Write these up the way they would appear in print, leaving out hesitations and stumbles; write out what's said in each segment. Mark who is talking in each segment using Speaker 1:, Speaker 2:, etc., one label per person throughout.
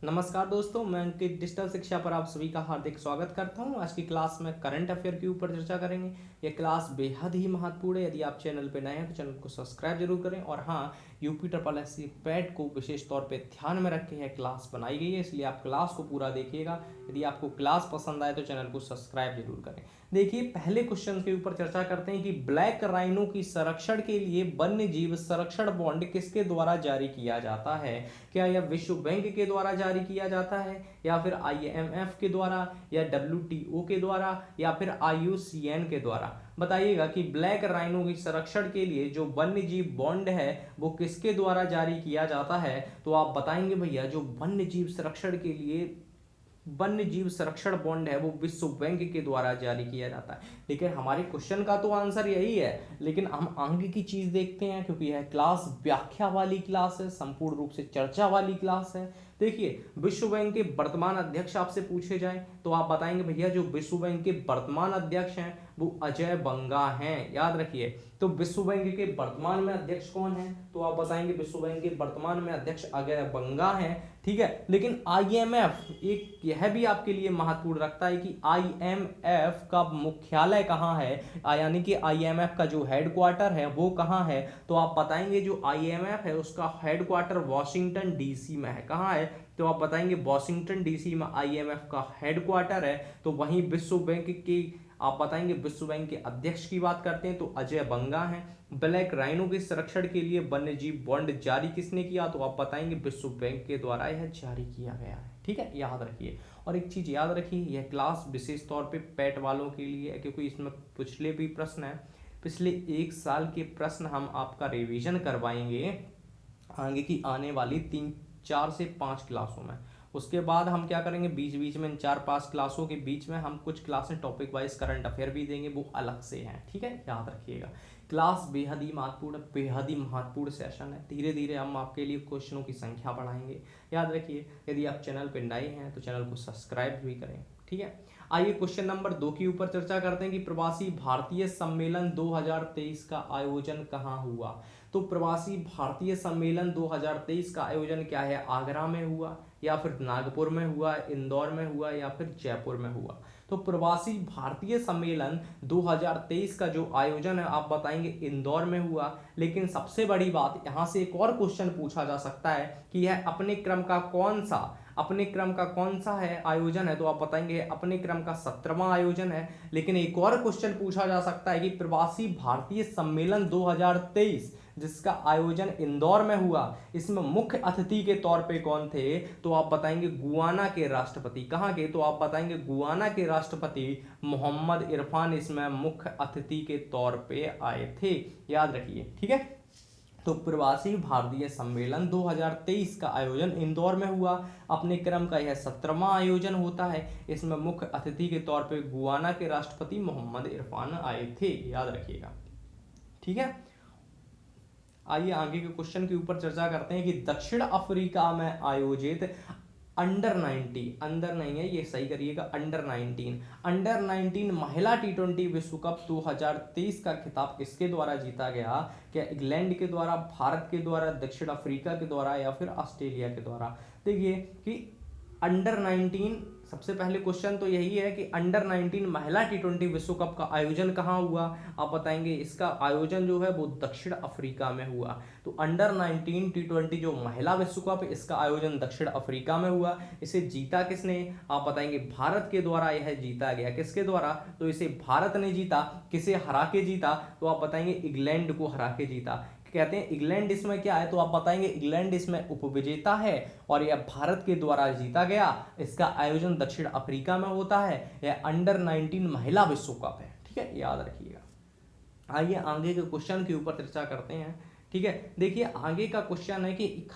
Speaker 1: नमस्कार दोस्तों, मैं अंकित डिजिटल शिक्षा पर आप सभी का हार्दिक स्वागत करता हूं। आज की क्लास में करंट अफेयर के ऊपर चर्चा करेंगे। यह क्लास बेहद ही महत्वपूर्ण है। यदि आप चैनल पर नए हैं तो चैनल को सब्सक्राइब जरूर करें। और हाँ, UP triple S C PET को विशेष तौर पे ध्यान में रख के यह क्लास बनाई गई है, इसलिए आप क्लास को पूरा देखिएगा। यदि आपको क्लास पसंद आए तो चैनल को सब्सक्राइब जरूर करें। देखिए, पहले क्वेश्चन के ऊपर चर्चा करते हैं कि ब्लैक राइनो की संरक्षण के लिए वन्य जीव संरक्षण बॉन्ड किसके द्वारा जारी किया जाता है। क्या यह विश्व बैंक के द्वारा जारी किया जाता है, या फिर IMF के द्वारा, या WTO के द्वारा, या फिर IUCN के द्वारा। बताइएगा कि ब्लैक राइनो की संरक्षण के लिए जो वन्य जीव बॉन्ड है वो किसके द्वारा जारी किया जाता है। तो आप बताएंगे भैया, जो वन्य जीव संरक्षण के लिए वन्य जीव संरक्षण बॉन्ड है वो विश्व बैंक के द्वारा जारी किया जाता है। लेकिन हमारे क्वेश्चन का तो आंसर यही है, लेकिन हम आगे की चीज देखते हैं, क्योंकि यह क्लास व्याख्या वाली क्लास है, संपूर्ण रूप से चर्चा वाली क्लास है। देखिए, विश्व बैंक के वर्तमान अध्यक्ष आपसे पूछे जाए तो आप बताएंगे भैया, जो विश्व बैंक के वर्तमान अध्यक्ष हैं वो अजय बंगा हैं। याद रखिए, तो विश्व बैंक के वर्तमान में अध्यक्ष कौन है, तो आप बताएंगे विश्व बैंक के वर्तमान में अध्यक्ष अजय बंगा हैं। ठीक है, लेकिन IMF एक यह भी आपके लिए महत्वपूर्ण रखता है कि IMF का मुख्यालय कहाँ है, यानी कि IMF का जो हेडक्वार्टर है वो कहाँ है। तो आप बताएंगे जो IMF है उसका हेडक्वार्टर वॉशिंगटन DC में है। कहाँ है, तो आप बताएंगे वॉशिंगटन DC में IMF का हेडक्वार्टर है। तो वहीं विश्व बैंक की आप बताएंगे विश्व बैंक के अध्यक्ष की बात करते हैं तो अजय बंगा हैं। ब्लैक राइनो के संरक्षण के लिए वन्य जीव बॉन्ड जारी किसने किया, तो आप बताएंगे विश्व बैंक के द्वारा यह जारी किया गया है। ठीक है, याद रखिए। और एक चीज याद रखिए, यह क्लास विशेष तौर पे पैट वालों के लिए है, क्योंकि इसमें पिछले भी प्रश्न है। पिछले एक साल के प्रश्न हम आपका रिवीजन करवाएंगे आगे की आने वाली 4 से 5 क्लासों में। उसके बाद हम क्या करेंगे, बीच बीच में इन 4-5 क्लासों के बीच में हम कुछ क्लासें टॉपिक वाइज करंट अफेयर भी देंगे, वो अलग से हैं। ठीक है, याद रखिएगा। क्लास बेहद ही महत्वपूर्ण, बेहद ही महत्वपूर्ण सेशन है। धीरे धीरे हम आपके लिए क्वेश्चनों की संख्या बढ़ाएंगे। याद रखिए, यदि आप चैनल पर नए हैं तो चैनल को सब्सक्राइब भी करें। ठीक है, आइए क्वेश्चन नंबर 2 के ऊपर चर्चा करते हैं कि प्रवासी भारतीय सम्मेलन 2023 का आयोजन कहाँ हुआ। तो प्रवासी भारतीय सम्मेलन 2023 का आयोजन क्या है, आगरा में हुआ, या फिर नागपुर में हुआ, इंदौर में हुआ, या फिर जयपुर में हुआ। तो प्रवासी भारतीय सम्मेलन 2023 का जो आयोजन है आप बताएंगे इंदौर में हुआ। लेकिन सबसे बड़ी बात, यहां से एक और क्वेश्चन पूछा जा सकता है कि यह अपने क्रम का कौन सा है आयोजन है, तो आप बताएंगे अपने क्रम का 17वां आयोजन है। लेकिन एक और क्वेश्चन पूछा जा सकता है कि प्रवासी भारतीय सम्मेलन 2023 जिसका आयोजन इंदौर में हुआ, इसमें मुख्य अतिथि के तौर पे कौन थे, तो आप बताएंगे गुयाना के राष्ट्रपति। कहाँ के, तो आप बताएंगे गुयाना के राष्ट्रपति मोहम्मद इरफान इसमें मुख्य अतिथि के तौर पे आए थे। याद रखिए। ठीक है, तो प्रवासी भारतीय सम्मेलन 2023 का आयोजन इंदौर में हुआ। अपने क्रम का यह 17वां आयोजन होता है। इसमें मुख्य अतिथि के तौर पे गुयाना के राष्ट्रपति मोहम्मद इरफान आए थे। याद रखिएगा। ठीक है, आइए आगे के क्वेश्चन के ऊपर चर्चा करते हैं कि दक्षिण अफ्रीका में आयोजित अंडर नहीं है, ये सही करिएगा, अंडर 19 महिला T20 विश्व कप 2023 का खिताब किसके द्वारा जीता गया। क्या इंग्लैंड के द्वारा, भारत के द्वारा, दक्षिण अफ्रीका के द्वारा, या फिर ऑस्ट्रेलिया के द्वारा। देखिए कि अंडर 19, सबसे पहले क्वेश्चन तो यही है कि अंडर 19 महिला T20 विश्व कप का आयोजन कहाँ हुआ। आप बताएंगे इसका आयोजन जो है वो दक्षिण अफ्रीका में हुआ। तो अंडर 19 T20 जो महिला विश्व कप, इसका आयोजन दक्षिण अफ्रीका में हुआ। इसे जीता किसने, आप बताएंगे भारत के द्वारा यह जीता गया। किसके द्वारा, तो इसे भारत ने जीता। किसे हरा के जीता, तो आप बताएंगे इंग्लैंड को हरा के जीता। कहते हैं इंग्लैंड इसमें क्या है, तो आप बताएंगे इंग्लैंड इसमें उपविजेता है और यह भारत के द्वारा जीता गया। इसका आयोजन दक्षिण अफ्रीका में होता है। यह अंडर 19 महिला विश्व कप है। ठीक है, याद रखिएगा। आइए आगे के क्वेश्चन के ऊपर चर्चा करते हैं। ठीक है, देखिए आगे का क्वेश्चन है कि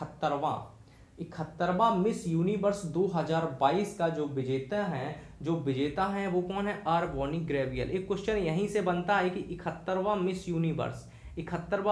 Speaker 1: 71वां मिस यूनिवर्स 2022 का जो विजेता है वो कौन है, आर बॉनी ग्रेवियल। एक क्वेश्चन यहीं से बनता है कि 71वां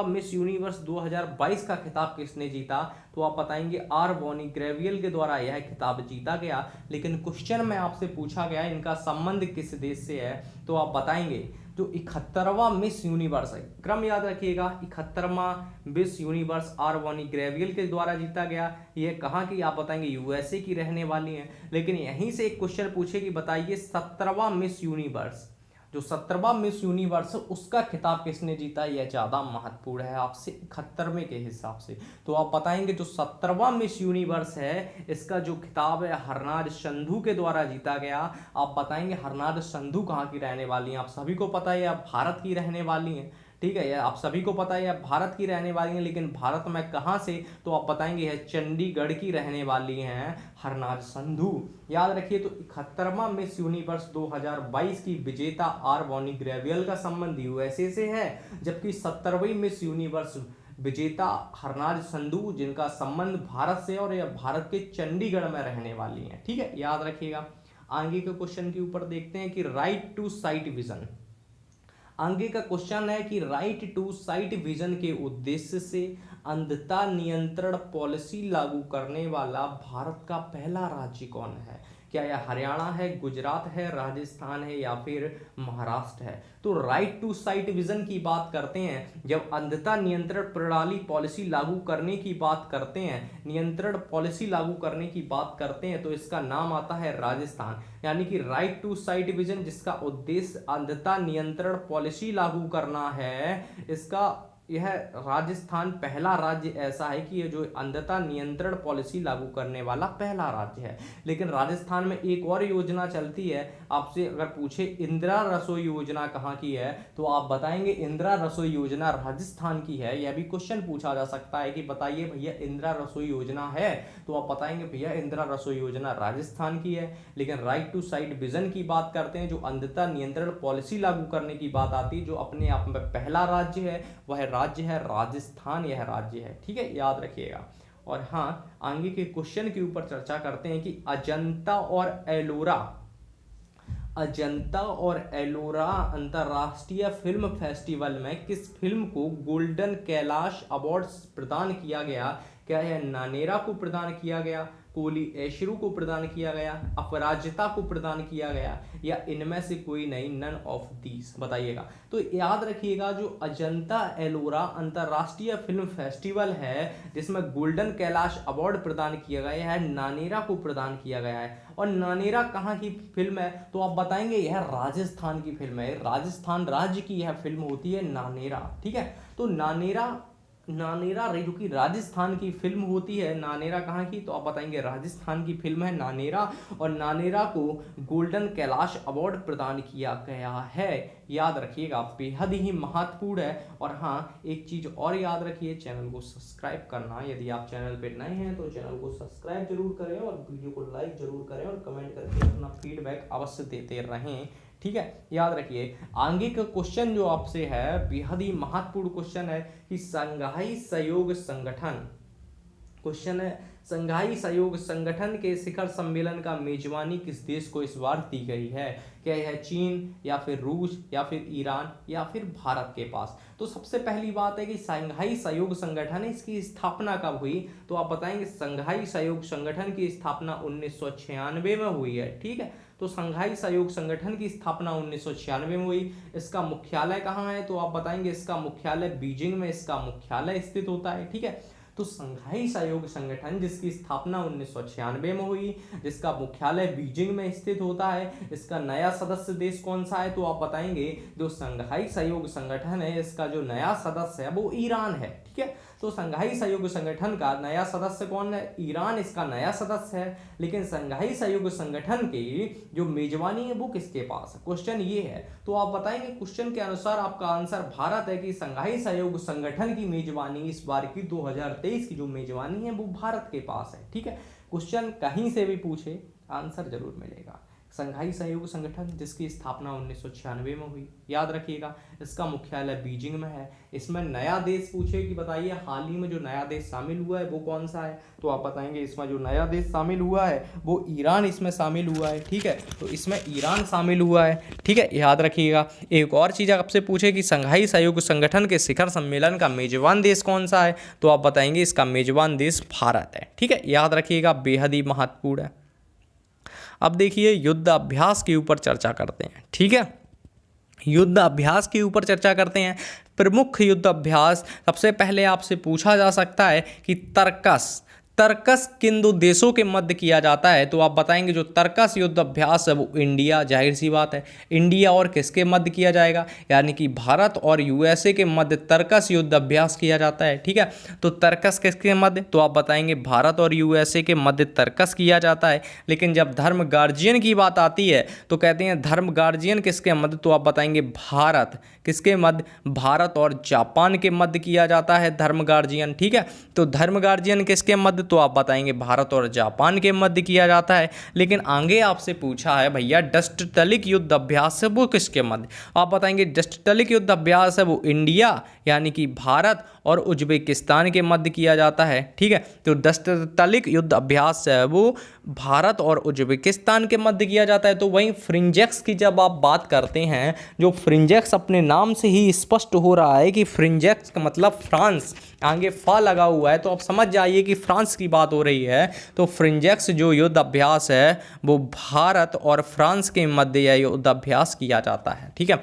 Speaker 1: मिस यूनिवर्स 2022 का खिताब किसने जीता, तो आप बताएंगे आर बॉनी ग्रेवियल के द्वारा यह खिताब जीता गया। लेकिन क्वेश्चन में आपसे पूछा गया इनका संबंध किस देश से है, तो आप बताएंगे जो 71वां मिस यूनिवर्स है, क्रम याद रखिएगा, 71वां Miss Universe R'Bonney Gabriel के द्वारा जीता गया। ये कहाँ की आप बताएंगे, यूएसए की रहने वाली हैं। लेकिन यहीं से एक क्वेश्चन पूछे कि बताइए 17वां मिस यूनिवर्स, जो 17वां मिस यूनिवर्स उसका खिताब किसने जीता, यह ज्यादा महत्वपूर्ण है आपसे 71वें के हिसाब से। तो आप बताएंगे जो 17वां मिस यूनिवर्स है इसका जो खिताब है हरनाज संधू के द्वारा जीता गया। आप बताएंगे हरनाज संधू कहाँ की रहने वाली हैं, आप सभी को पता है आप भारत की रहने वाली हैं, ठीक है, आप सभी को पता है भारत की रहने वाली हैं, लेकिन भारत में कहाँ से, तो आप बताएंगे है चंडीगढ़ की रहने वाली हैं हरनाज संधू। याद रखिए तो 71वां मिस यूनिवर्स 2022 की विजेता आर बॉनी ग्रेवियल का संबंध यूएसए से है, जबकि 70वीं मिस यूनिवर्स विजेता हरनाज संधू जिनका संबंध भारत से और यह भारत के चंडीगढ़ में रहने वाली हैं, ठीक है, याद रखिएगा। आगे के क्वेश्चन के ऊपर देखते हैं कि राइट टू साइट विजन। आगे का क्वेश्चन है कि राइट टू साइट विजन के उद्देश्य से अंधता नियंत्रण पॉलिसी लागू करने वाला भारत का पहला राज्य कौन है। क्या यह हरियाणा है, गुजरात है, राजस्थान है या फिर महाराष्ट्र है। तो राइट टू साइट विजन की बात करते हैं, जब अंधता नियंत्रण प्रणाली पॉलिसी लागू करने की बात करते हैं, नियंत्रण पॉलिसी लागू करने की बात करते हैं, तो इसका नाम आता है राजस्थान। यानी कि राइट टू साइट विजन जिसका उद्देश्य अंधता नियंत्रण पॉलिसी लागू करना है, इसका यह राजस्थान पहला राज्य ऐसा है कि ये जो अंधता नियंत्रण पॉलिसी लागू करने वाला पहला राज्य है। लेकिन राजस्थान में एक और योजना चलती है, आपसे अगर पूछे इंदिरा रसोई योजना कहाँ की है, तो आप बताएंगे इंदिरा रसोई योजना राजस्थान की है। यह भी क्वेश्चन पूछा जा सकता है कि बताइए भैया इंदिरा रसोई योजना है, तो आप बताएंगे भैया इंदिरा रसोई योजना राजस्थान की है। लेकिन राइट टू साइट विजन की बात करते हैं, जो अंधता नियंत्रण पॉलिसी लागू करने की बात आती है, जो अपने आप में पहला राज्य है वह राज्य है राजस्थान, यह राज्य है, ठीक है, याद रखिएगा। और हाँ, आगे के क्वेश्चन के ऊपर चर्चा करते हैं कि अजंता और एलोरा अंतरराष्ट्रीय फिल्म फेस्टिवल में किस फिल्म को गोल्डन कैलाश अवार्ड प्रदान किया गया। क्या यह नानेरा को प्रदान किया गया, कोली एशरू को प्रदान किया गया, अपराजिता को प्रदान किया गया, या इनमें से कोई नहीं, नन ऑफ दीज, बताइएगा। तो याद रखिएगा जो अजंता एलोरा अंतरराष्ट्रीय फिल्म फेस्टिवल है जिसमें गोल्डन कैलाश अवार्ड प्रदान किया गया है, नानेरा को प्रदान किया गया है। और नानेरा कहाँ की फिल्म है, तो आप बताएंगे यह राजस्थान की फिल्म है, राजस्थान राज्य की यह फिल्म होती है नानेरा, ठीक है। तो नानेरा जो कि राजस्थान की फिल्म होती है, नानेरा कहाँ की, तो आप बताएंगे राजस्थान की फिल्म है नानेरा, और नानेरा को गोल्डन कैलाश अवार्ड प्रदान किया गया है। याद रखिएगा, बेहद ही महत्वपूर्ण है। और हाँ, एक चीज और याद रखिए, चैनल को सब्सक्राइब करना, यदि आप चैनल पे नए हैं तो चैनल को सब्सक्राइब जरूर करें और वीडियो को लाइक जरूर करें और कमेंट करके अपना फीडबैक अवश्य देते रहें, ठीक है, याद रखिए। आगे का क्वेश्चन जो आपसे है बेहद ही महत्वपूर्ण क्वेश्चन है कि संघाई सहयोग संगठन, क्वेश्चन है संघाई सहयोग संगठन के शिखर सम्मेलन का मेजबानी किस देश को इस बार दी गई है। क्या यह चीन या फिर रूस या फिर ईरान या फिर भारत के पास। तो सबसे पहली बात है कि संघाई सहयोग संगठन, इसकी स्थापना कब हुई, तो आप बताएंगे संघाई सहयोग संगठन की स्थापना 1996 में हुई है, ठीक है। तो संघाई सहयोग संगठन की स्थापना 1996 में हुई। इसका मुख्यालय कहाँ है, तो आप बताएंगे इसका मुख्यालय बीजिंग में इसका मुख्यालय स्थित होता है, ठीक है। तो संघाई सहयोग संगठन जिसकी स्थापना 1996 में हुई, जिसका मुख्यालय बीजिंग में स्थित होता है, इसका नया सदस्य देश कौन सा है, तो आप बताएंगे जो संघाई सहयोग संगठन है इसका जो नया सदस्य है वो ईरान है, ठीक है। तो संघाई सहयोग संगठन का नया सदस्य कौन है, ईरान इसका नया सदस्य है। लेकिन संघाई सहयोग संगठन की जो मेजबानी है वो किसके पास है, क्वेश्चन ये है। तो आप बताएंगे क्वेश्चन के अनुसार आपका आंसर भारत है कि संघाई सहयोग संगठन की मेजबानी इस बार की 2023 की जो मेजबानी है वो भारत के पास है, ठीक है। क्वेश्चन कहीं से भी पूछे आंसर जरूर मिलेगा। संघाई सहयोग संगठन जिसकी स्थापना 1996 में हुई, याद रखिएगा, इसका मुख्यालय बीजिंग में है। इसमें नया देश पूछे कि बताइए हाल ही में जो नया देश शामिल हुआ है वो कौन सा है, तो आप बताएंगे इसमें जो नया देश शामिल हुआ है वो ईरान इसमें शामिल हुआ है, ठीक है। तो इसमें ईरान शामिल हुआ है, ठीक है, याद रखिएगा। एक और चीज़ आपसे पूछे कि संघाई सहयोग संगठन के शिखर सम्मेलन का मेजबान देश कौन सा है, तो आप बताएंगे इसका मेजबान देश भारत है, ठीक है, याद रखिएगा, बेहद ही महत्वपूर्ण है। अब देखिए युद्ध अभ्यास के ऊपर चर्चा करते हैं, ठीक है। युद्ध अभ्यास के ऊपर चर्चा करते हैं। प्रमुख युद्ध अभ्यास, सबसे पहले आपसे पूछा जा सकता है कि तर्कस तर्कस किन दो देशों के मध्य किया जाता है, तो आप बताएंगे जो तर्कस युद्ध अभ्यास है वो इंडिया, जाहिर सी बात है इंडिया और किसके मध्य किया जाएगा, यानी कि भारत और यूएसए के मध्य तर्कस युद्ध अभ्यास किया जाता है। ठीक है, तो तर्कस किसके मध्य, तो आप बताएंगे भारत और यूएसए के मध्य तर्कस किया जाता है। लेकिन जब धर्म गार्जियन की बात आती है तो कहते हैं धर्म गार्जियन किसके मध्य, तो आप बताएंगे भारत, किसके मध्य, भारत और जापान के मध्य किया जाता है धर्म गार्जियन। ठीक है, तो धर्म गार्जियन किसके मध्य, तो आप बताएंगे भारत और जापान के मध्य किया जाता है। लेकिन आगे आपसे पूछा है भैया डस्टतलिक युद्ध अभ्यास है वो किसके मध्य, आप बताएंगे डस्टतलिक युद्ध अभ्यास है वो इंडिया यानी कि भारत और उज्बेकिस्तान के मध्य किया जाता है। ठीक है, तो डस्टतलिक युद्ध अभ्यास है वो भारत और उज्बेकिस्तान के मध्य किया जाता है। तो वहीं फ्रिंजेक्स की जब आप बात करते हैं, जो फ्रिंजेक्स अपने नाम से ही स्पष्ट हो रहा है कि फ्रिंजेक्स का मतलब फ्रांस, आगे फा लगा हुआ है तो आप समझ जाइए कि फ्रांस की बात हो रही है। तो फ्रिंजेक्स जो युद्ध अभ्यास है वो भारत और फ्रांस के मध्य यह युद्ध अभ्यास किया जाता है। ठीक है,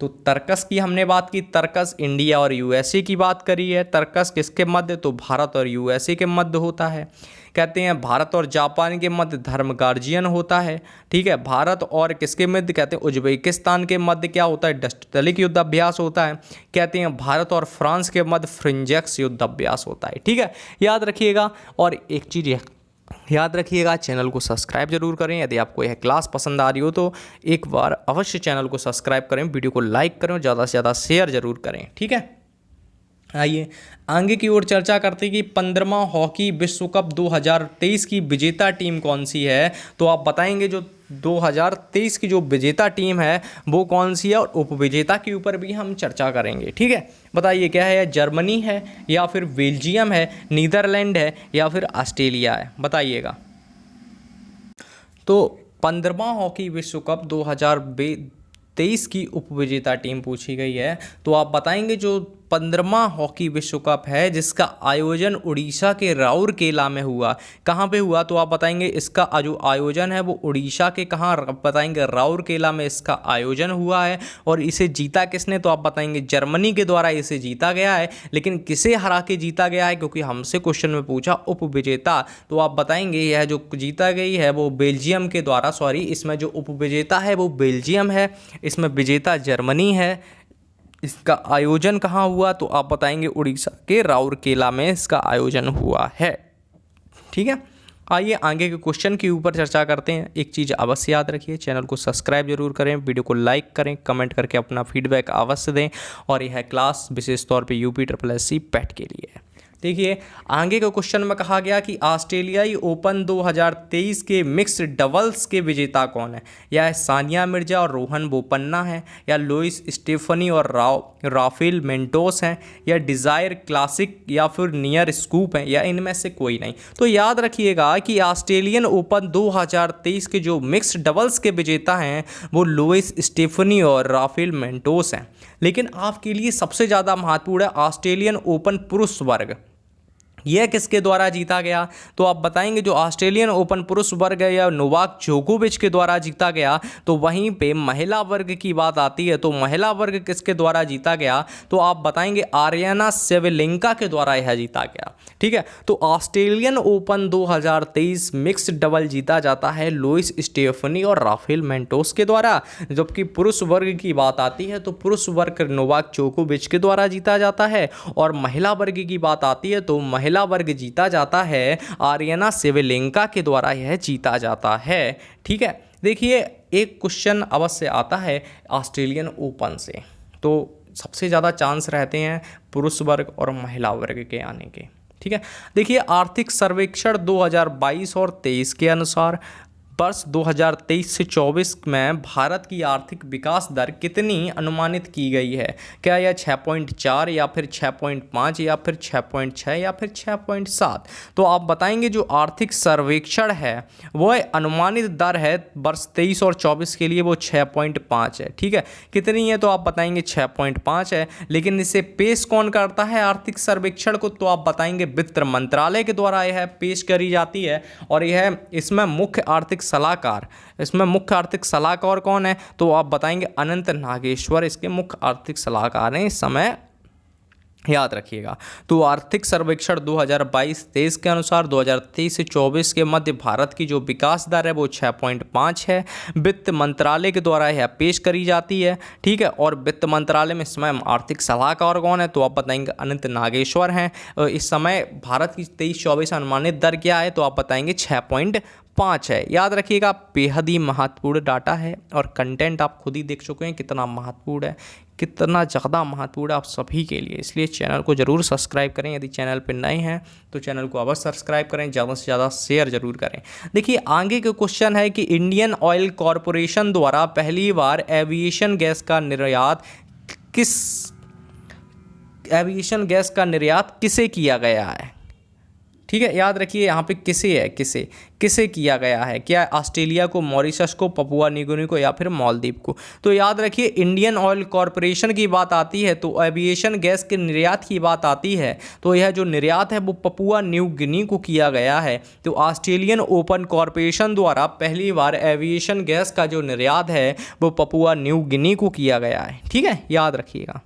Speaker 1: तो तर्कस की हमने बात की, तर्कस इंडिया और यूएसए की बात करी है। तर्कस किसके मध्य, तो भारत और यूएसए के मध्य होता है। कहते हैं भारत और जापान के मध्य धर्म गार्जियन होता है। ठीक है, भारत और किसके मध्य, कहते हैं उज्बेकिस्तान के मध्य क्या होता है, डस्टतलिक युद्ध अभ्यास होता है। कहते हैं भारत और फ्रांस के मध्य फ्रिंजेक्स युद्ध अभ्यास होता है। ठीक है, याद रखिएगा। और एक चीज़ याद रखिएगा, चैनल को सब्सक्राइब जरूर करें। यदि आपको यह क्लास पसंद आ रही हो तो एक बार अवश्य चैनल को सब्सक्राइब करें, वीडियो को लाइक करें और ज़्यादा से ज़्यादा शेयर जरूर करें। ठीक है, आइए आगे की ओर चर्चा करते हैं कि 15वां हॉकी विश्व कप 2023 की विजेता टीम कौन सी है, तो आप बताएंगे जो 2023 की जो विजेता टीम है वो कौन सी है, और उपविजेता के ऊपर भी हम चर्चा करेंगे। ठीक है, बताइए क्या है, जर्मनी है या फिर बेल्जियम है, नीदरलैंड है या फिर ऑस्ट्रेलिया है, बताइएगा। तो 15वां हॉकी विश्व कप 2023 की उपविजेता टीम पूछी गई है, तो आप बताएंगे जो 15वां हॉकी विश्व कप है जिसका आयोजन उड़ीसा के राउरकेला में हुआ। कहाँ पे हुआ, तो आप बताएंगे इसका जो आयोजन है वो उड़ीसा के कहाँ, बताएंगे राउरकेला में इसका आयोजन हुआ है। और इसे जीता किसने, तो आप बताएंगे जर्मनी के द्वारा इसे जीता गया है। लेकिन किसे हरा के जीता गया है, क्योंकि हमसे क्वेश्चन में पूछा उपविजेता, तो आप बताएंगे यह जो जीता गई है वो बेल्जियम के द्वारा, सॉरी इसमें जो उपविजेता है वो बेल्जियम है, इसमें विजेता जर्मनी है। इसका आयोजन कहाँ हुआ, तो आप बताएंगे उड़ीसा के राउरकेला में इसका आयोजन हुआ है। ठीक है, आइए आगे के क्वेश्चन के ऊपर चर्चा करते हैं। एक चीज़ अवश्य याद रखिए, चैनल को सब्सक्राइब जरूर करें, वीडियो को लाइक करें, कमेंट करके अपना फीडबैक अवश्य दें। और यह क्लास विशेष तौर पे UPSSC पैट के लिए है। देखिए आगे के क्वेश्चन में कहा गया कि ऑस्ट्रेलियाई ओपन 2023 के मिक्स्ड डबल्स के विजेता कौन है, या सानिया मिर्जा और रोहन बोपन्ना है, या लुइस स्टेफनी और राफेल मेंटोस हैं, या डिज़ायर क्लासिक या फिर नियर स्कूप हैं, या इनमें से कोई नहीं। तो याद रखिएगा कि ऑस्ट्रेलियन ओपन 2023 के जो मिक्स्ड डबल्स के विजेता हैं वो लुइस स्टेफनी और राफेल मेंटोस हैं। लेकिन आपके लिए सबसे ज़्यादा महत्वपूर्ण है ऑस्ट्रेलियन ओपन पुरुष वर्ग, यह किसके द्वारा जीता गया, तो आप बताएंगे जो ऑस्ट्रेलियन ओपन पुरुष वर्ग है या नोवाक जोकोविच के द्वारा जीता गया। तो वहीं पे महिला वर्ग की बात आती है, तो महिला वर्ग किसके द्वारा जीता गया, तो आप बताएंगे आर्याना सेवलेंका के द्वारा यह जीता गया। ठीक है, तो ऑस्ट्रेलियन ओपन 2023 मिक्स्ड डबल जीता जाता है लुइस स्टेफनी और राफेल मेंटोस के द्वारा। जबकि पुरुष वर्ग की बात आती है तो पुरुष वर्ग नोवाक जोकोविच के द्वारा जीता जाता है, और महिला वर्ग की बात आती है तो महिला वर्ग जीता जाता है आर्याना सेवलेंका के द्वारा यह जीता जाता है। ठीक है, देखिए एक क्वेश्चन अवश्य आता है ऑस्ट्रेलियन ओपन से, तो सबसे ज़्यादा चांस रहते हैं पुरुष वर्ग और महिला वर्ग के आने के। ठीक है, देखिए आर्थिक सर्वेक्षण 2022 और 23 के अनुसार वर्ष 2023 से 24 में भारत की आर्थिक विकास दर कितनी अनुमानित की गई है, क्या यह 6.4 या फिर 6.5 या फिर 6.6 या फिर 6.7, तो आप बताएंगे जो आर्थिक सर्वेक्षण है वह अनुमानित दर है वर्ष 23 और 24 के लिए वो 6.5 है। ठीक है, कितनी है, तो आप बताएंगे 6.5 है। लेकिन इसे पेश कौन करता है आर्थिक सर्वेक्षण को, तो आप बताएंगे वित्त मंत्रालय के द्वारा यह पेश करी जाती है। और यह इसमें मुख्य आर्थिक सलाहकार, इसमें मुख्य आर्थिक सलाहकार कौन है? तो आप बताएंगे अनंत नागेश्वर इसके मुख्य आर्थिक सलाहकार हैं इस समय, याद रखिएगा। तो आर्थिक सर्वेक्षण 2022-23 के अनुसार 2023 से 24 के मध्य भारत की जो विकास दर है वो 6.5 है। वित्त मंत्रालय के द्वारा यह पेश करी जाती है, ठीक है। और वित्त मंत्रालय में इस समय आर्थिक सलाहकार कौन है? तो आप बताएंगे अनंत नागेश्वर हैं। इस समय भारत की 23-24 अनुमानित दर क्या है? तो आप बताएंगे 6.5 है, याद रखिएगा। बेहद ही महत्वपूर्ण डाटा है और कंटेंट आप खुद ही देख चुके हैं कितना महत्वपूर्ण है, कितना ज़्यादा महत्वपूर्ण है आप सभी के लिए। इसलिए चैनल को ज़रूर सब्सक्राइब करें, यदि चैनल पर नए हैं तो चैनल को अवश्य सब्सक्राइब करें, ज़्यादा से ज़्यादा शेयर जरूर करें। देखिए आगे का क्वेश्चन है कि इंडियन ऑयल कॉरपोरेशन द्वारा पहली बार एविएशन गैस का निर्यात किसे किया गया है? ठीक है, याद रखिए यहाँ पे किसे है, किसे किया गया है? क्या ऑस्ट्रेलिया को, मॉरिशस को, पपुआ न्यू को या फिर मालदीव को? तो याद रखिए इंडियन ऑयल कॉरपोरेशन की बात आती है तो एविएशन गैस के निर्यात की बात आती है तो यह जो निर्यात है वो पपुआ न्यू गिनी को किया गया है। तो ऑस्ट्रेलियन ओपन कॉरपोरेशन द्वारा पहली बार एविएशन गैस का जो निर्यात है वो पपुआ न्यू गिनी को किया गया है, ठीक है, याद रखिएगा।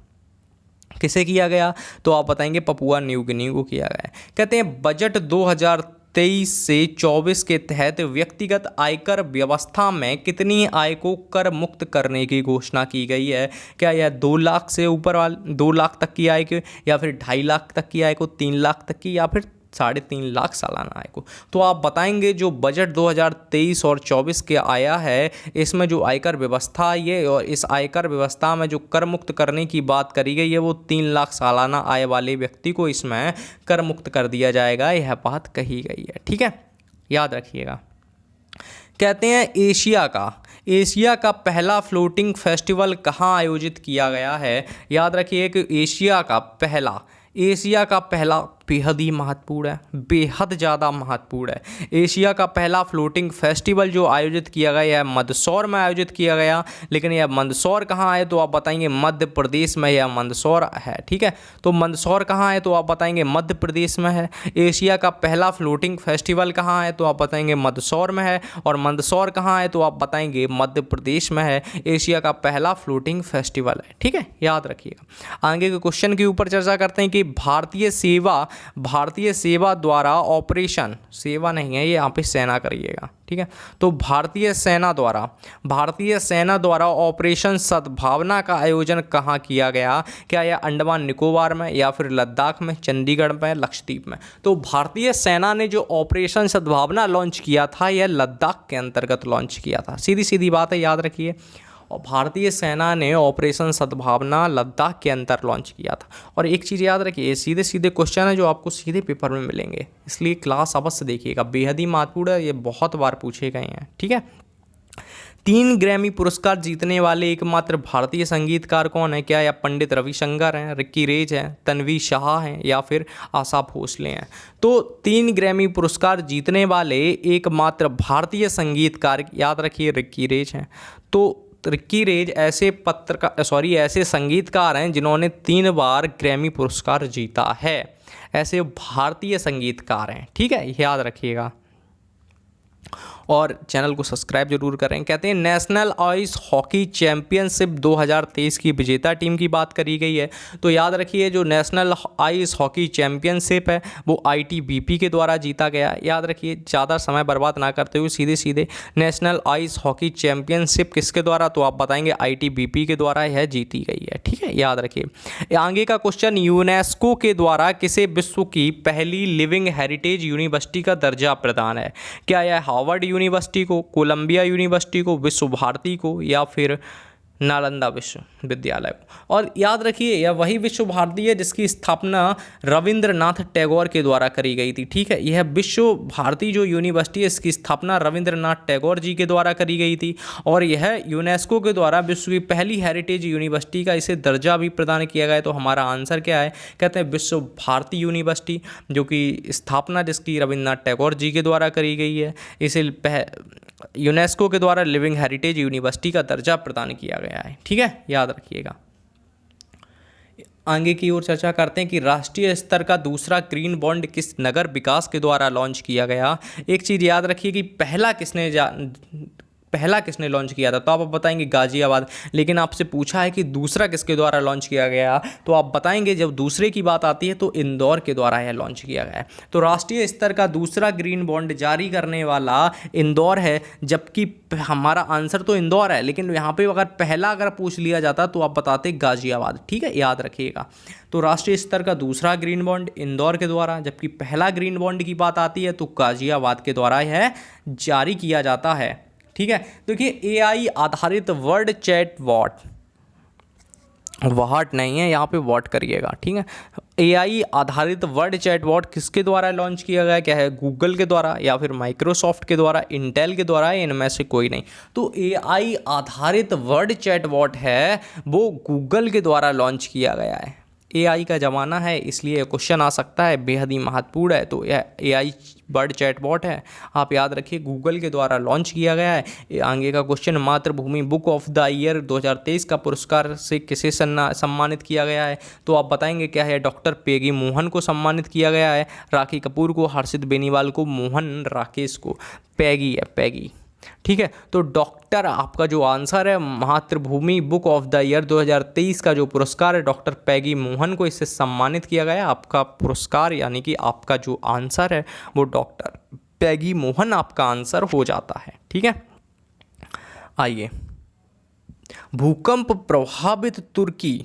Speaker 1: किसे किया गया? तो आप बताएंगे पपुआ न्यू गिनी को किया गया है। कहते हैं बजट 2023 से 24 के तहत व्यक्तिगत आयकर व्यवस्था में कितनी आय को कर मुक्त करने की घोषणा की गई है? क्या यह 2 लाख से ऊपर वाले 2 लाख तक की आय को, या फिर 2.5 लाख तक की आय को, 3 लाख तक की, या फिर 3.5 लाख सालाना आय को? तो आप बताएंगे जो बजट 2023 और 24 के आया है इसमें जो आयकर व्यवस्था ये, और इस आयकर व्यवस्था में जो कर मुक्त करने की बात करी गई है वो 3 लाख सालाना आय वाले व्यक्ति को इसमें कर मुक्त कर दिया जाएगा, यह बात कही गई है, ठीक है, याद रखिएगा। कहते हैं एशिया का पहला फ्लोटिंग फेस्टिवल कहाँ आयोजित किया गया है? याद रखिए कि एशिया का पहला बेहद ही महत्वपूर्ण है, बेहद ज़्यादा महत्वपूर्ण है। एशिया का पहला फ्लोटिंग फेस्टिवल जो आयोजित किया गया है मंदसौर में आयोजित किया गया, लेकिन यह मंदसौर कहाँ है? तो आप बताएंगे मध्य प्रदेश में यह मंदसौर है, ठीक है। तो मंदसौर कहाँ है? तो आप बताएंगे मध्य प्रदेश में है। एशिया का पहला फ्लोटिंग फेस्टिवल कहाँ है? तो आप बताएंगे मंदसौर में है। और मंदसौर कहाँ है? तो आप बताएंगे मध्य प्रदेश में है। एशिया का पहला फ्लोटिंग फेस्टिवल है, ठीक है, याद रखिएगा। आगे के क्वेश्चन के ऊपर चर्चा करते हैं कि भारतीय सेवा द्वारा ऑपरेशन, सेवा नहीं है ये, यहाँ पे सेना करिएगा, ठीक है। तो भारतीय सेना द्वारा ऑपरेशन सद्भावना का आयोजन कहाँ किया गया? क्या यह अंडमान निकोबार में, या फिर लद्दाख में, चंडीगढ़ में, लक्षद्वीप में? तो भारतीय सेना ने जो ऑपरेशन सद्भावना लॉन्च किया था यह लद्दाख के अंतर्गत लॉन्च किया था, सीधी सीधी बात है, याद रखिए। और भारतीय सेना ने ऑपरेशन सद्भावना लद्दाख के अंदर लॉन्च किया था। और एक चीज़ याद रखिए, सीधे सीधे क्वेश्चन है जो आपको सीधे पेपर में मिलेंगे, इसलिए क्लास अवश्य देखिएगा, बेहद ही महत्वपूर्ण है, ये बहुत बार पूछे गए हैं, ठीक है। 3 ग्रैमी पुरस्कार जीतने वाले एकमात्र भारतीय संगीतकार कौन है? क्या यह पंडित रविशंकर हैं, रिक्की रेज हैं, तन्वी शाह हैं, या फिर आशा भोसले हैं? तो 3 ग्रैमी पुरस्कार जीतने वाले एकमात्र भारतीय संगीतकार, याद रखिए, रिक्की रेज हैं। तो रिक्की रेज ऐसे संगीतकार हैं जिन्होंने 3 बार ग्रैमी पुरस्कार जीता है, ऐसे भारतीय संगीतकार हैं, ठीक है, याद रखिएगा। और चैनल को सब्सक्राइब जरूर करें। कहते हैं नेशनल आइस हॉकी चैंपियनशिप 2023 की विजेता टीम की बात करी गई है। तो याद रखिए जो नेशनल आइस हॉकी चैंपियनशिप है वो ITBP के द्वारा जीता गया। याद रखिए, ज़्यादा समय बर्बाद ना करते हुए सीधे सीधे नेशनल आइस हॉकी चैंपियनशिप किसके द्वारा? तो आप बताएंगे ITBP के द्वारा यह जीती गई है, ठीक है, याद रखिए। आगे का क्वेश्चन, यूनेस्को के द्वारा किसे विश्व की पहली लिविंग हेरिटेज यूनिवर्सिटी का दर्जा प्रदान है? क्या यह हार्वर्ड यूनिवर्सिटी को, कोलंबिया यूनिवर्सिटी को, विश्व भारती को, या फिर नालंदा विश्वविद्यालय को? और याद रखिए यह वही विश्व भारती है जिसकी स्थापना रविंद्रनाथ टैगोर के द्वारा करी गई थी, ठीक है। यह विश्व भारती जो यूनिवर्सिटी है इसकी स्थापना रविंद्रनाथ टैगोर जी के द्वारा करी गई थी और यह यूनेस्को के द्वारा विश्व की पहली हेरिटेज यूनिवर्सिटी का इसे दर्जा भी प्रदान किया गया है। तो हमारा आंसर क्या है? कहते हैं विश्व भारती यूनिवर्सिटी, जो कि स्थापना जिसकी रविंद्रनाथ टैगोर जी के द्वारा करी गई है, इसे यूनेस्को के द्वारा लिविंग हेरिटेज यूनिवर्सिटी का दर्जा प्रदान किया गया है, ठीक है, याद रखिएगा। आगे की ओर चर्चा करते हैं कि राष्ट्रीय स्तर का दूसरा ग्रीन बॉन्ड किस नगर विकास के द्वारा लॉन्च किया गया। एक चीज़ याद रखिए कि पहला किसने लॉन्च किया था, तो आप बताएंगे गाजियाबाद। लेकिन आपसे पूछा है कि दूसरा किसके द्वारा लॉन्च किया गया, तो आप बताएंगे जब दूसरे की बात आती है तो इंदौर के द्वारा यह लॉन्च किया गया है। तो राष्ट्रीय स्तर का दूसरा ग्रीन बॉन्ड जारी करने वाला इंदौर है, जबकि हमारा आंसर तो इंदौर है, लेकिन यहाँ पे अगर पूछ लिया जाता तो आप बताते गाजियाबाद। ठीक है, याद रखिएगा। तो राष्ट्रीय स्तर का दूसरा ग्रीन बॉन्ड इंदौर के द्वारा, जबकि पहला ग्रीन बॉन्ड की बात आती है तो गाजियाबाद के द्वारा यह जारी किया जाता है। ठीक है, देखिए एआई आधारित वर्ड चैट बॉट, वाट नहीं है यहाँ पे वॉट करिएगा। ठीक है, एआई आधारित वर्ड चैट बॉट किसके द्वारा लॉन्च किया गया, क्या है, गूगल के द्वारा या फिर माइक्रोसॉफ्ट के द्वारा, इंटेल के द्वारा, इनमें से कोई नहीं। तो एआई आधारित वर्ड चैट बॉट है वो गूगल के द्वारा लॉन्च किया गया है। एआई का ज़माना है, इसलिए क्वेश्चन आ सकता है, बेहद ही महत्वपूर्ण है। तो यह एआई वर्ड चैटबॉट है, आप याद रखिए गूगल के द्वारा लॉन्च किया गया है। आगे का क्वेश्चन, मातृभूमि बुक ऑफ द ईयर 2023 का पुरस्कार से किसे सम्मानित किया गया है, तो आप बताएंगे क्या है, डॉक्टर पेगी मोहन को सम्मानित किया गया है, राखी कपूर को, हर्षित बेनीवाल को, मोहन राकेश को। पैगी है, पैगी। ठीक है, तो डॉक्टर आपका जो आंसर है, मातृभूमि बुक ऑफ द ईयर 2023 का जो पुरस्कार है डॉक्टर पैगी मोहन को इससे सम्मानित किया गया। आपका पुरस्कार यानी कि आपका जो आंसर है वो डॉक्टर पैगी मोहन आपका आंसर हो जाता है। ठीक है, आइए, भूकंप प्रभावित तुर्की,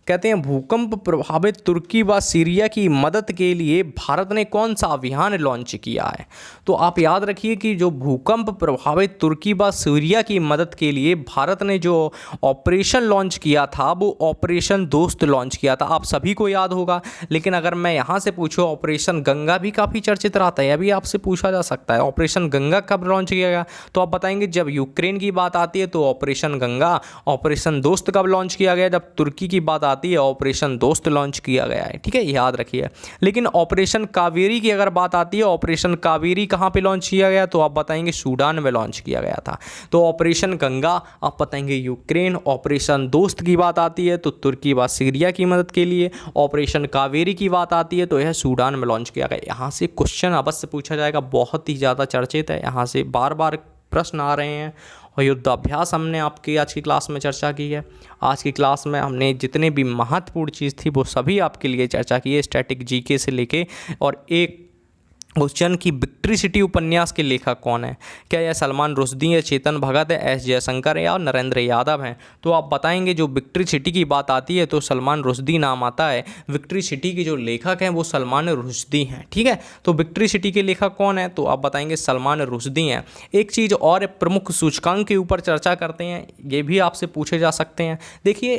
Speaker 1: कहते हैं भूकंप प्रभावित तुर्की व सीरिया की मदद के लिए भारत ने कौन सा अभियान लॉन्च किया है। तो आप याद रखिए कि जो भूकंप प्रभावित तुर्की व सीरिया की मदद के लिए भारत ने जो ऑपरेशन लॉन्च किया था वो ऑपरेशन दोस्त लॉन्च किया था। आप सभी को याद होगा, लेकिन अगर मैं यहाँ से पूछूँ, ऑपरेशन गंगा भी काफ़ी चर्चित रहता है, अभी आपसे पूछा जा सकता है ऑपरेशन गंगा कब लॉन्च किया गया, तो आप बताएंगे जब यूक्रेन की बात आती है तो ऑपरेशन गंगा। ऑपरेशन दोस्त कब लॉन्च किया गया, जब तुर्की की बात आती है ऑपरेशन दोस्त लॉन्च किया गया है। ठीक है, याद रखिए। लेकिन ऑपरेशन कावेरी की अगर बात आती है, ऑपरेशन कावेरी कहाँ पे लॉन्च किया गया, तो आप बताएंगे सूडान में लॉन्च किया गया था। तो ऑपरेशन गंगा आप बताएंगे यूक्रेन, ऑपरेशन दोस्त की बात आती है तो तुर्की व सीरिया की मदद के लिए, ऑपरेशन कावेरी की बात आती है तो यह सूडान में लॉन्च किया गया। यहाँ से क्वेश्चन अवश्य पूछा जाएगा, बहुत ही ज़्यादा चर्चित है, यहाँ से बार बार प्रश्न आ रहे हैं। और युद्धाभ्यास हमने आपकी आज की क्लास में चर्चा की है। आज की क्लास में हमने जितने भी महत्वपूर्ण चीज़ थी वो सभी आपके लिए चर्चा की है, स्टैटिक जीके से लेके। और एक क्वेश्चन की विक्ट्री सिटी उपन्यास के लेखक कौन है, क्या यह सलमान रुश्दी है, चेतन भगत है, एस जयशंकर है या नरेंद्र यादव हैं, तो आप बताएंगे जो विक्ट्री सिटी की बात आती है तो सलमान रुश्दी नाम आता है। विक्ट्री सिटी के जो लेखक हैं वो सलमान रुश्दी हैं। ठीक है, तो विक्ट्री सिटी के लेखक कौन है, तो आप बताएंगे सलमान रुश्दी हैं। एक चीज़ और, प्रमुख सूचकांक के ऊपर चर्चा करते हैं, ये भी आपसे पूछे जा सकते हैं। देखिए,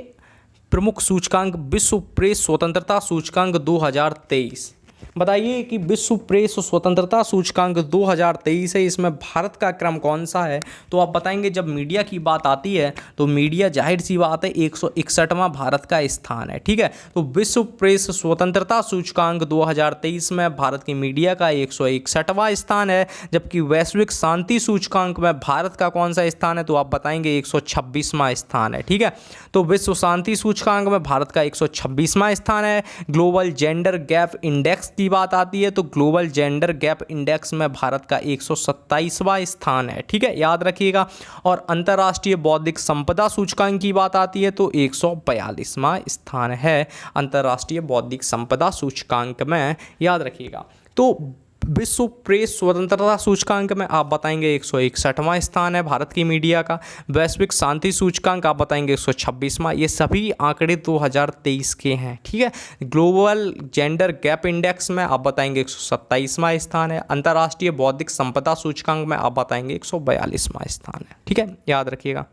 Speaker 1: प्रमुख सूचकांक, विश्व प्रेस स्वतंत्रता सूचकांक 2023, बताइए कि विश्व प्रेस स्वतंत्रता सूचकांक 2023 है, इसमें भारत का क्रम कौन सा है, तो आप बताएंगे जब मीडिया की बात आती है तो मीडिया जाहिर सी बात है 161वां भारत का स्थान है। ठीक है, तो विश्व प्रेस स्वतंत्रता सूचकांक 2023 में भारत की मीडिया का 161वां स्थान है। जबकि वैश्विक शांति सूचकांक में भारत का कौन सा स्थान है, तो आप बताएंगे 126वां स्थान है। ठीक है, तो विश्व शांति सूचकांक में भारत का 126वां स्थान है। ग्लोबल जेंडर गैप इंडेक्स की बात आती है तो ग्लोबल जेंडर गैप इंडेक्स में भारत का 127वां स्थान है। ठीक है, याद रखिएगा। और अंतर्राष्ट्रीय बौद्धिक संपदा सूचकांक की बात आती है तो 142वां स्थान है अंतर्राष्ट्रीय बौद्धिक संपदा सूचकांक में, याद रखिएगा। तो विश्व प्रेस स्वतंत्रता सूचकांक में आप बताएंगे 161वां स्थान है भारत की मीडिया का। वैश्विक शांति सूचकांक आप बताएंगे 126वां। ये सभी आंकड़े 2023 के हैं। ठीक है, ग्लोबल जेंडर गैप इंडेक्स में आप बताएंगे 127वां स्थान है। अंतर्राष्ट्रीय बौद्धिक संपदा सूचकांक में आप बताएंगे 142वां स्थान है। ठीक है, याद रखिएगा।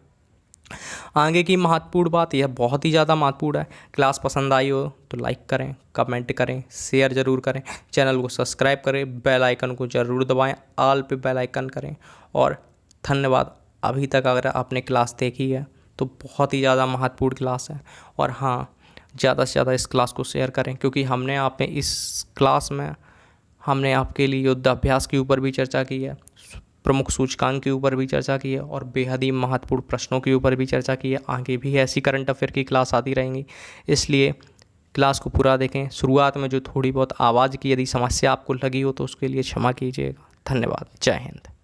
Speaker 1: आगे की महत्वपूर्ण बात, यह बहुत ही ज़्यादा महत्वपूर्ण है। क्लास पसंद आई हो तो लाइक करें, कमेंट करें, शेयर ज़रूर करें, चैनल को सब्सक्राइब करें, बेल आइकन को ज़रूर दबाएं, ऑल पे बेल आइकन करें। और धन्यवाद। अभी तक अगर आपने क्लास देखी है तो बहुत ही ज़्यादा महत्वपूर्ण क्लास है। और हाँ, ज़्यादा से ज़्यादा इस क्लास को शेयर करें, क्योंकि हमने इस क्लास में हमने आपके लिए युद्धाभ्यास के ऊपर भी चर्चा की है, प्रमुख सूचकांक के ऊपर भी चर्चा की है और बेहद ही महत्वपूर्ण प्रश्नों के ऊपर भी चर्चा की है। आगे भी ऐसी करंट अफेयर की क्लास आती रहेंगी, इसलिए क्लास को पूरा देखें। शुरुआत में जो थोड़ी बहुत आवाज़ की यदि समस्या आपको लगी हो तो उसके लिए क्षमा कीजिएगा। धन्यवाद। जय हिंद।